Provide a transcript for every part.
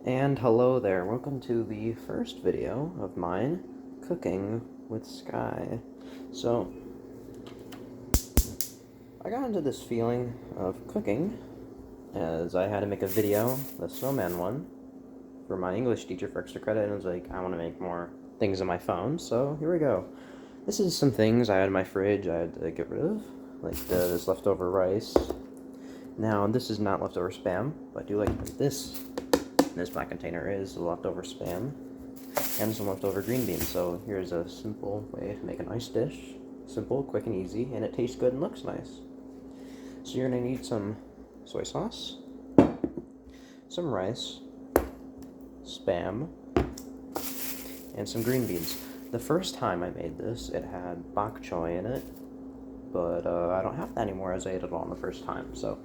And hello there, welcome to the first video of mine, Cooking with Sky. So, I got into this feeling of cooking as I had to make a video, the snowman one, for my English teacher for extra credit, and I was like, I want to make more things on my phone, so here we go. This is some things I had in my fridge I had to get rid of, like this leftover rice. Now, this is not leftover Spam, but I do like this. This black container is the leftover Spam and some leftover green beans. So here's a simple way to make a nice dish. Simple, quick, and easy, and it tastes good and looks nice. So you're gonna need some soy sauce, some rice, Spam, and some green beans. The first time I made this, it had bok choy in it, but I don't have that anymore as I ate it all the first time. So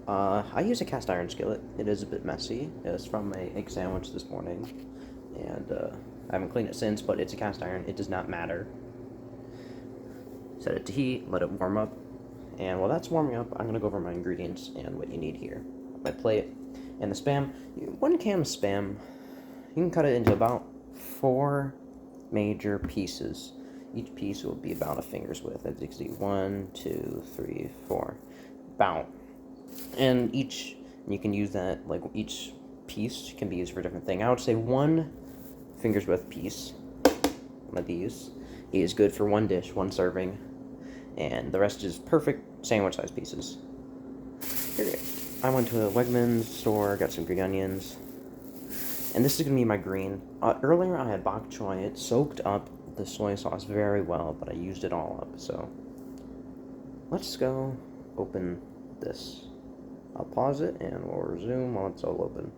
I use a cast iron skillet. It is a bit messy. It's from a egg sandwich this morning, and I haven't cleaned it since, but it's a cast iron. It does not matter. Set it to heat, let it warm up, and while that's warming up, I'm going to go over my ingredients and what you need here. My plate and the Spam. 1 can of Spam, you can cut it into about 4 major pieces. Each piece will be about a finger's width. As you can see, 1, 2, 3, 4. About. And you can use that, like, each piece can be used for a different thing. I would say 1 finger's width piece, one of these, is good for 1 dish, 1 serving, and the rest is perfect sandwich-sized pieces. Here, I went to a Wegmans store, got some green onions, and this is going to be my green. Earlier I had bok choy. It soaked up the soy sauce very well, but I used it all up, so let's go open this. I'll pause it and we'll resume while it's all open.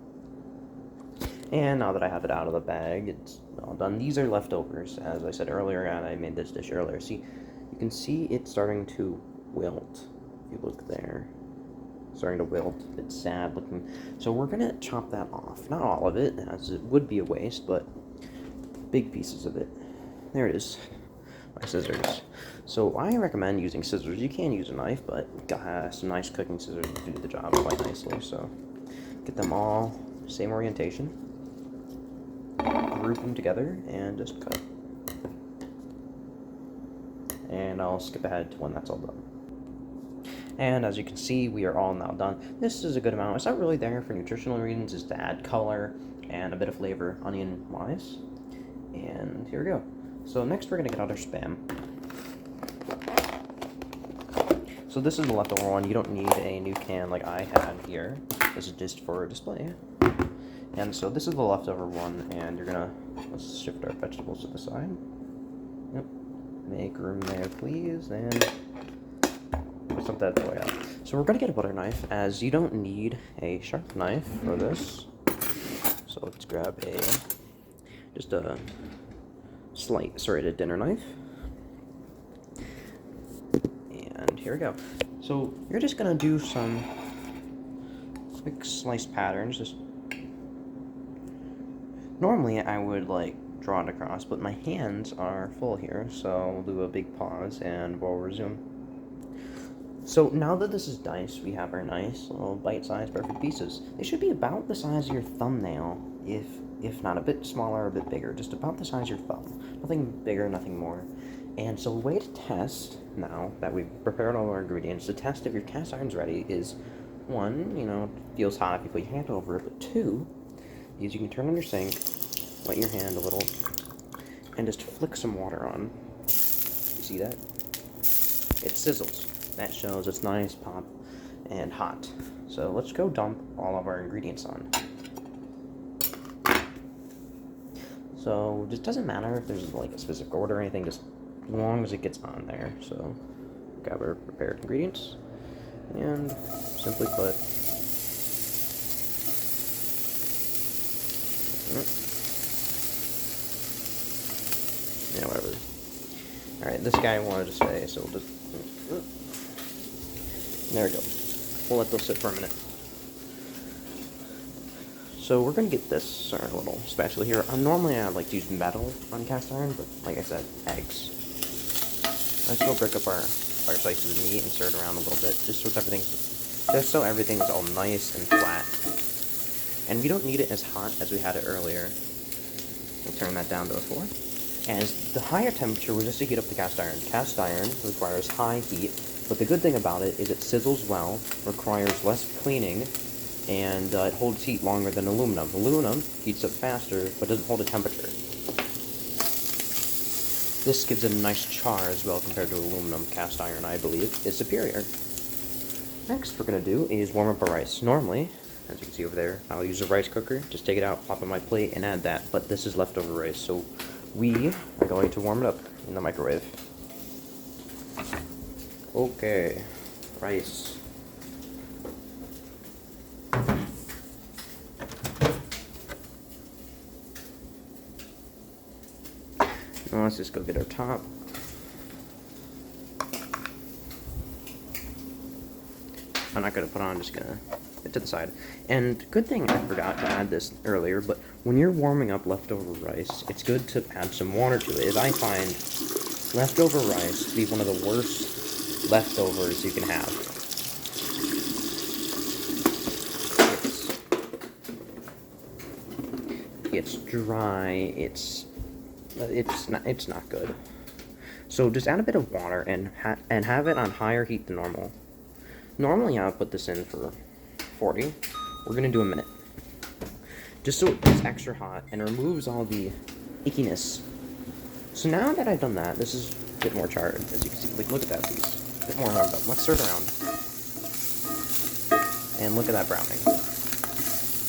And now that I have it out of the bag, it's all done. These are leftovers, as I said earlier, and I made this dish earlier. See, you can see it's starting to wilt. If you look there, it's starting to wilt. It's sad looking. So we're gonna chop that off. Not all of it, as it would be a waste, but big pieces of it. There it is. My scissors. So I recommend using scissors. You can use a knife, but some nice cooking scissors do the job quite nicely. So get them all same orientation, group them together, and just cut. And I'll skip ahead to when that's all done. And as you can see, we are all now done. This is a good amount. It's not really there for nutritional reasons. It's to add color and a bit of flavor, onion-wise. And here we go. So next we're going to get out our Spam. So this is the leftover one. You don't need a new can like I had here. This is just for display. And so this is the leftover one, and you're going to, let's shift our vegetables to the side. Yep. Make room there, please, and set that the way out. So we're going to get a butter knife, as you don't need a sharp knife for this. So let's grab just a slight serrated dinner knife. And here we go. So you're just gonna do some quick slice patterns. Just normally I would like draw it across, but my hands are full here, so we'll do a big pause and we'll resume. So now that this is diced, we have our nice little bite-sized perfect pieces. They should be about the size of your thumbnail, if not a bit smaller or a bit bigger, just about the size of your thumb. Nothing bigger, nothing more. And so the way to test, now that we've prepared all our ingredients, to test if your cast iron's ready is, 1, it feels hot if you put your hand over it, but 2, is you can turn on your sink, wet your hand a little, and just flick some water on. You see that? It sizzles. That shows it's nice, pop, and hot. So let's go dump all of our ingredients on. So it doesn't matter if there's like a specific order or anything, just as long as it gets on there. So grab our prepared ingredients and simply put whatever. Alright, this guy wanted to stay, so we'll just there we go. We'll let those sit for a minute. So we're going to get this, our little spatula here. Normally I like to use metal on cast iron, but like I said, eggs. Let's go break up our slices of meat and stir it around a little bit, just so everything's all nice and flat. and we don't need it as hot as we had it earlier. We'll turn that down to a 4. And the higher temperature was just to heat up the cast iron. Cast iron requires high heat, but the good thing about it is it sizzles well, requires less cleaning, and it holds heat longer than aluminum. Aluminum heats up faster, but doesn't hold a temperature. This gives it a nice char as well compared to aluminum. Cast iron, I believe, is superior. Next we're going to do is warm up our rice. Normally, as you can see over there, I'll use a rice cooker, just take it out, pop it on my plate, and add that, but this is leftover rice, so we are going to warm it up in the microwave. Okay, rice. Now let's just go get our top. I'm not going to put on, I'm just going to put it to the side. And good thing I forgot to add this earlier, but when you're warming up leftover rice, it's good to add some water to it. As I find leftover rice to be one of the worst leftovers you can have. It's dry, it's not good. So just add a bit of water and have it on higher heat than normal. Normally I would put this in for 40. We're gonna do a minute. Just so it's extra hot and removes all the ickiness. So now that I've done that, this is a bit more charred, as you can see. Like, look at that piece. A bit more warmed up. Let's stir it around. And look at that browning.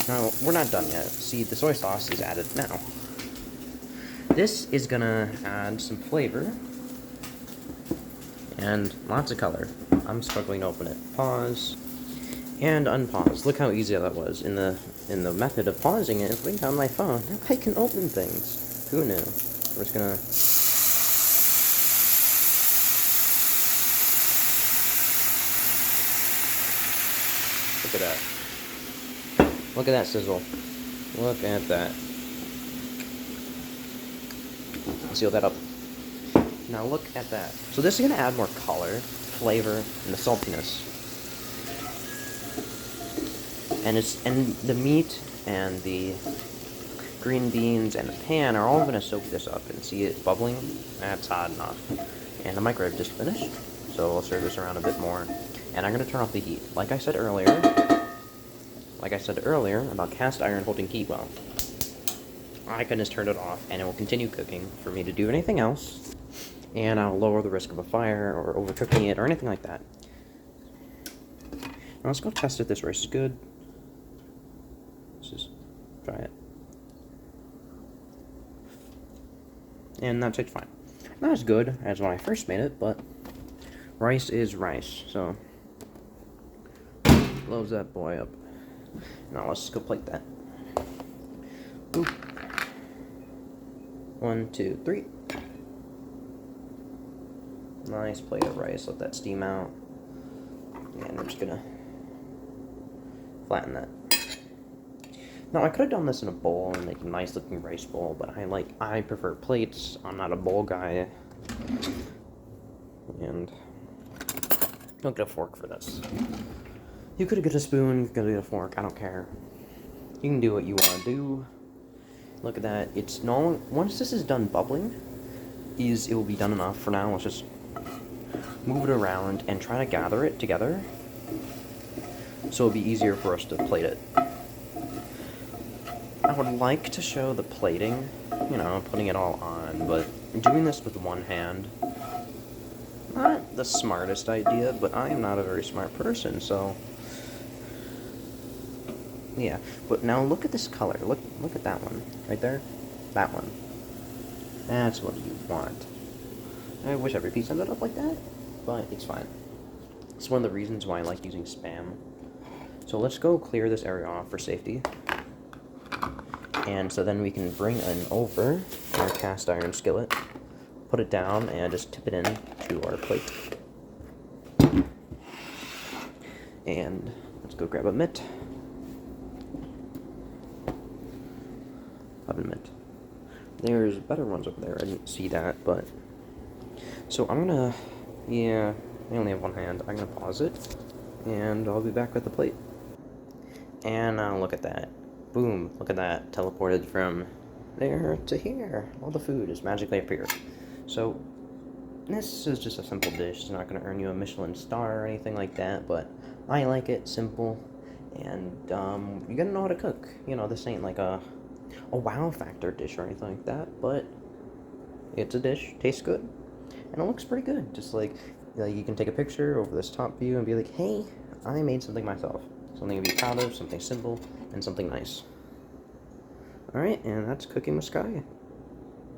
Now, we're not done yet. See, the soy sauce is added now. This is gonna add some flavor and lots of color. I'm struggling to open it. Pause and unpause. Look how easy that was. In the method of pausing it and putting down my phone, I can open things. Who knew? We're just gonna look at that. Look at that sizzle. Look at that. Seal that up. Now look at that. So this is going to add more color, flavor, and the saltiness. And the meat and the green beans and the pan are all going to soak this up, and see it bubbling. That's hot enough. And the microwave just finished, so I'll serve this around a bit more. And I'm going to turn off the heat. Like I said earlier about cast iron holding heat well, I can just turn it off, and it will continue cooking for me to do anything else, and I'll lower the risk of a fire or overcooking it or anything like that. Now let's go test if this rice is good. Let's just try it. And that tastes fine. Not as good as when I first made it, but rice is rice, so loads that boy up. Now let's just go plate that. Oop. 1, 2, 3. Nice plate of rice. Let that steam out. And we're just gonna flatten that. Now I could have done this in a bowl and make a nice looking rice bowl, but I prefer plates. I'm not a bowl guy. And don't get a fork for this. You could have got a spoon, you could have got a fork, I don't care. You can do what you want to do. Look at that. It's no. Once this is done bubbling, it will be done enough. For now, let's just move it around and try to gather it together, so it'll be easier for us to plate it. I would like to show the plating, putting it all on, but doing this with one hand, not the smartest idea, but I am not a very smart person, so yeah. But now look at this color. Look at that one right there. That one. That's what you want. I wish every piece ended up like that, but it's fine. It's one of the reasons why I like using Spam. So let's go clear this area off for safety. And so then we can bring over our cast iron skillet, put it down, and just tip it in to our plate. And let's go grab a mitt. Oven mitt. There's better ones over there. I didn't see that, but so I'm gonna, I only have one hand. I'm gonna pause it, and I'll be back with the plate. And look at that. Boom, look at that, teleported from there to here. All the food is magically appeared. So, this is just a simple dish. It's not going to earn you a Michelin star or anything like that, but I like it simple, and you gotta know how to cook. You know, this ain't like a wow factor dish or anything like that, but it's a dish, tastes good, and it looks pretty good. Just like you can take a picture over this top view and be like, hey, I made something myself. Something to be proud of, something simple, and something nice. Alright, and that's Cooking with Sky.